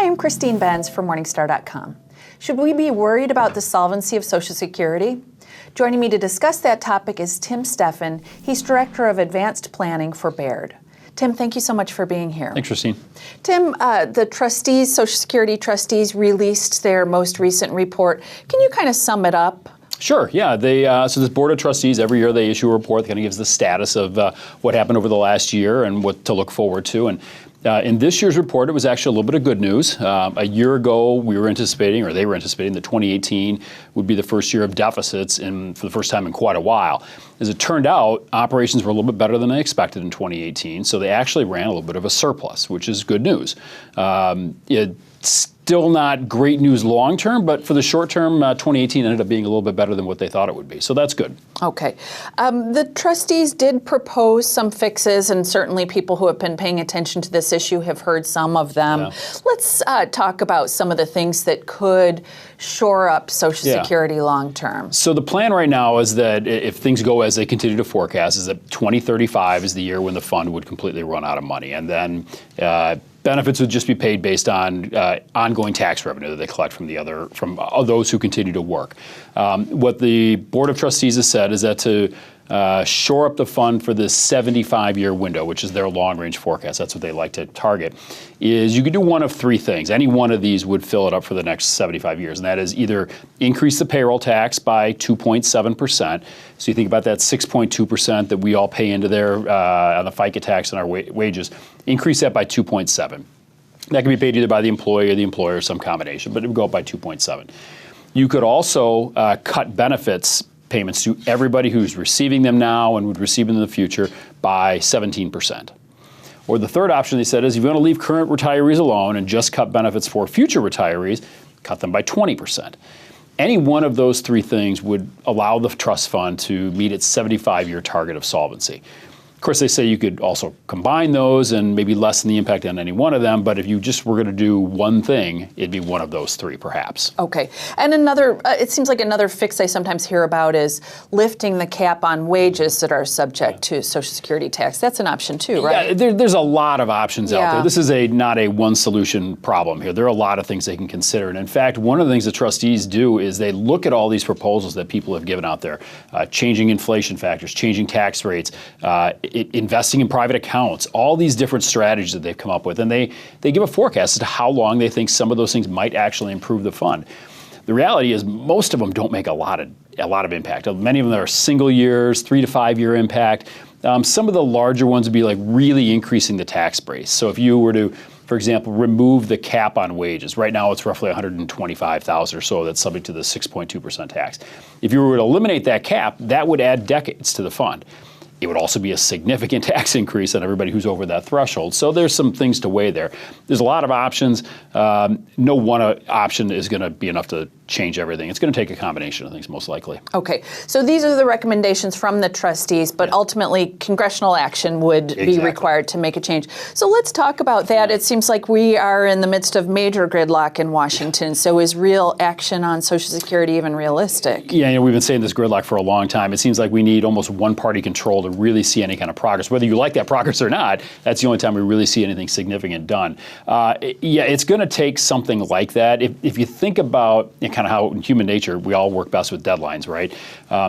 Hi, I'm Christine Benz from Morningstar.com. Should we be worried about the solvency of Social Security? Joining me to discuss that topic is Tim Steffen. He's Director of Advanced Planning for Baird. Tim, thank you so much for being here. Thanks, Christine. Tim, the trustees, Social Security trustees, released their most recent report. Can you kind of sum it up? Sure, yeah. So this Board of Trustees, every year they issue a report that kind of gives the status of what happened over the last year and what to look forward to. And in this year's report, it was actually a little bit of good news. A year ago, they were anticipating that 2018 would be the first year of deficits for the first time in quite a while. As it turned out, operations were a little bit better than they expected in 2018, so they actually ran a little bit of a surplus, which is good news. It's still not great news long term, but for the short term, 2018 ended up being a little bit better than what they thought it would be. So that's good. Okay. The trustees did propose some fixes, and certainly people who have been paying attention to this issue have heard some of them. Yeah. Let's talk about some of the things that could shore up Social Security long term. So the plan right now is that if things go as they continue to forecast, is that 2035 is the year when the fund would completely run out of money. And then benefits would just be paid based on ongoing tax revenue that they collect from those who continue to work. What the Board of Trustees has said is that to shore up the fund for this 75-year window, which is their long-range forecast, that's what they like to target, is you could do one of three things. Any one of these would fill it up for the next 75 years, and that is either increase the payroll tax by 2.7%. So you think about that 6.2% that we all pay into there on the FICA tax and our wages, increase that by 2.7. That can be paid either by the employee or the employer, some combination, but it would go up by 2.7. You could also cut benefits payments to everybody who's receiving them now and would receive them in the future by 17%. Or the third option they said is if you want to leave current retirees alone and just cut benefits for future retirees, cut them by 20%. Any one of those three things would allow the trust fund to meet its 75-year target of solvency. Of course, they say you could also combine those and maybe lessen the impact on any one of them, but if you just were going to do one thing, it'd be one of those three, perhaps. Okay. And it seems like another fix I sometimes hear about is lifting the cap on wages that are subject to Social Security tax. That's an option too, right? Yeah, there's a lot of options out there. This is not a one-solution problem here. There are a lot of things they can consider. And in fact, one of the things the trustees do is they look at all these proposals that people have given out there, changing inflation factors, changing tax rates, investing in private accounts, all these different strategies that they've come up with, and they give a forecast as to how long they think some of those things might actually improve the fund. The reality is most of them don't make a lot of impact. Many of them are single years, 3 to 5 year impact. Some of the larger ones would be like really increasing the tax base. So if you were to, for example, remove the cap on wages, right now it's roughly $125,000 or so that's subject to the 6.2% tax. If you were to eliminate that cap, that would add decades to the fund. It would also be a significant tax increase on everybody who's over that threshold. So there's some things to weigh there. There's a lot of options. No one option is going to be enough to change everything. It's going to take a combination of things, most likely. Okay. So these are the recommendations from the trustees, but ultimately Congressional Action would be required to make a change. So let's talk about that. It seems like we are in the midst of major gridlock in Washington. So is real action on Social Security even realistic? Yeah, we've been saying this gridlock for a long time. It seems like we need almost one-party control to really see any kind of progress. Whether you like that progress or not, that's the only time we really see anything significant done. It's going to take something like that. If you think about kind of how in human nature we all work best with deadlines, right?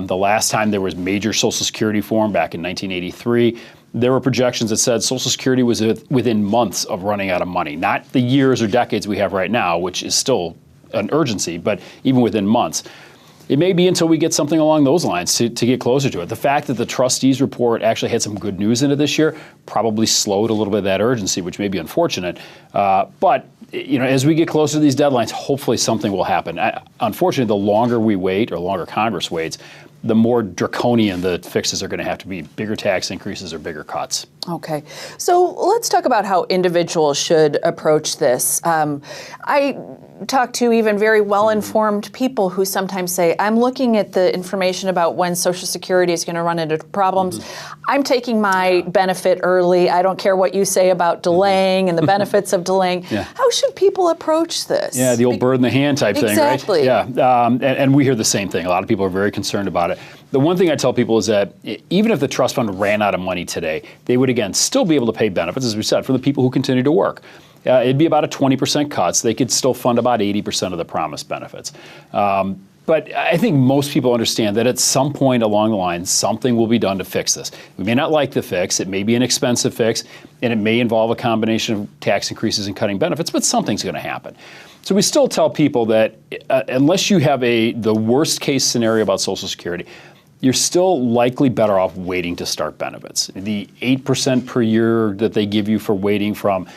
The last time there was major Social Security reform back in 1983, there were projections that said Social Security was within months of running out of money, not the years or decades we have right now, which is still an urgency, but even within months. It may be until we get something along those lines to get closer to it. The fact that the trustees report actually had some good news in it this year probably slowed a little bit of that urgency, which may be unfortunate. But as we get closer to these deadlines, hopefully something will happen. Unfortunately, the longer we wait or longer Congress waits, the more draconian the fixes are going to have to be, bigger tax increases or bigger cuts. Okay. So let's talk about how individuals should approach this. I talk to even very well-informed people who sometimes say, I'm looking at the information about when Social Security is going to run into problems. I'm taking my benefit early. I don't care what you say about delaying and the benefits of delaying. How should people approach this? Yeah, the old bird in the hand type thing, right? Exactly. Yeah, and we hear the same thing. A lot of people are very concerned about it. The one thing I tell people is that even if the trust fund ran out of money today, they would, again, still be able to pay benefits, as we said, for the people who continue to work. it'd be about a 20% cut. So they could still fund about 80% of the promised benefits. But I think most people understand that at some point along the line, something will be done to fix this. We may not like the fix. It may be an expensive fix, and it may involve a combination of tax increases and cutting benefits, but something's going to happen. So we still tell people that unless you have the worst case scenario about Social Security, you're still likely better off waiting to start benefits. The 8% per year that they give you for waiting from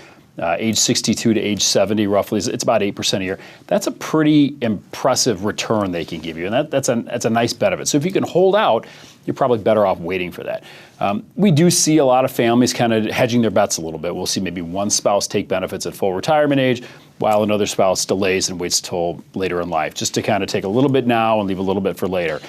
age 62 to age 70 roughly, it's about 8% a year. That's a pretty impressive return they can give you, and that's a nice benefit. So if you can hold out, you're probably better off waiting for that. We do see a lot of families kind of hedging their bets a little bit. We'll see maybe one spouse take benefits at full retirement age, while another spouse delays and waits till later in life, just to kind of take a little bit now and leave a little bit for later.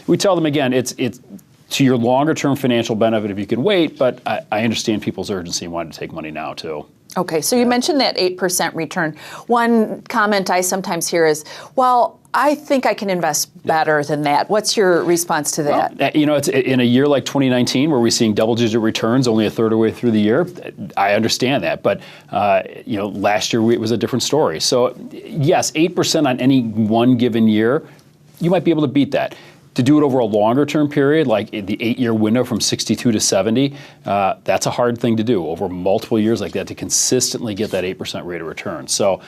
We tell them again, it's to your longer term financial benefit if you can wait, but I understand people's urgency and wanting to take money now too. Okay, so you mentioned that 8% return. One comment I sometimes hear is, well, I think I can invest better than that. What's your response to that? Well, it's in a year like 2019 where we're seeing double-digit returns only a third of the way through the year. I understand that, but last year it was a different story. So yes, 8% on any one given year, you might be able to beat that. To do it over a longer term period, like the 8-year window from 62 to 70, that's a hard thing to do over multiple years like that to consistently get that 8% rate of return. So,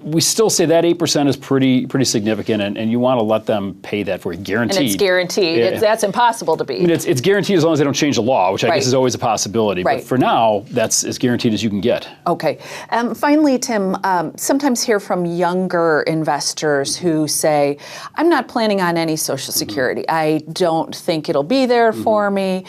we still say that 8% is pretty significant, and you want to let them pay that for you, guaranteed. And it's guaranteed. That's impossible to beat. I mean, it's guaranteed as long as they don't change the law, which I guess is always a possibility. Right. But for now, that's as guaranteed as you can get. Okay. Finally, Tim, sometimes hear from younger investors who say, I'm not planning on any Social Security. I don't think it'll be there for me.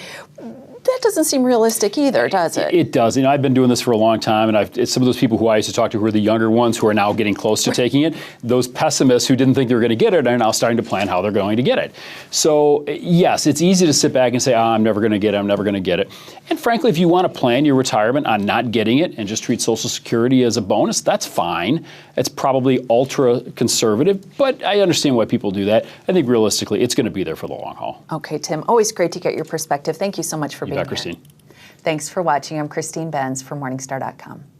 That doesn't seem realistic either, does it? It does. I've been doing this for a long time, and some of those people who I used to talk to who are the younger ones who are now getting close to taking it, those pessimists who didn't think they were going to get it are now starting to plan how they're going to get it. So yes, it's easy to sit back and say, I'm never going to get it, I'm never going to get it. And frankly, if you want to plan your retirement on not getting it and just treat Social Security as a bonus, that's fine. It's probably ultra conservative, but I understand why people do that. I think realistically, it's going to be there for the long haul. Okay, Tim, always great to get your perspective. Thank you so much for being here. Christine. Thanks for watching. I'm Christine Benz for Morningstar.com.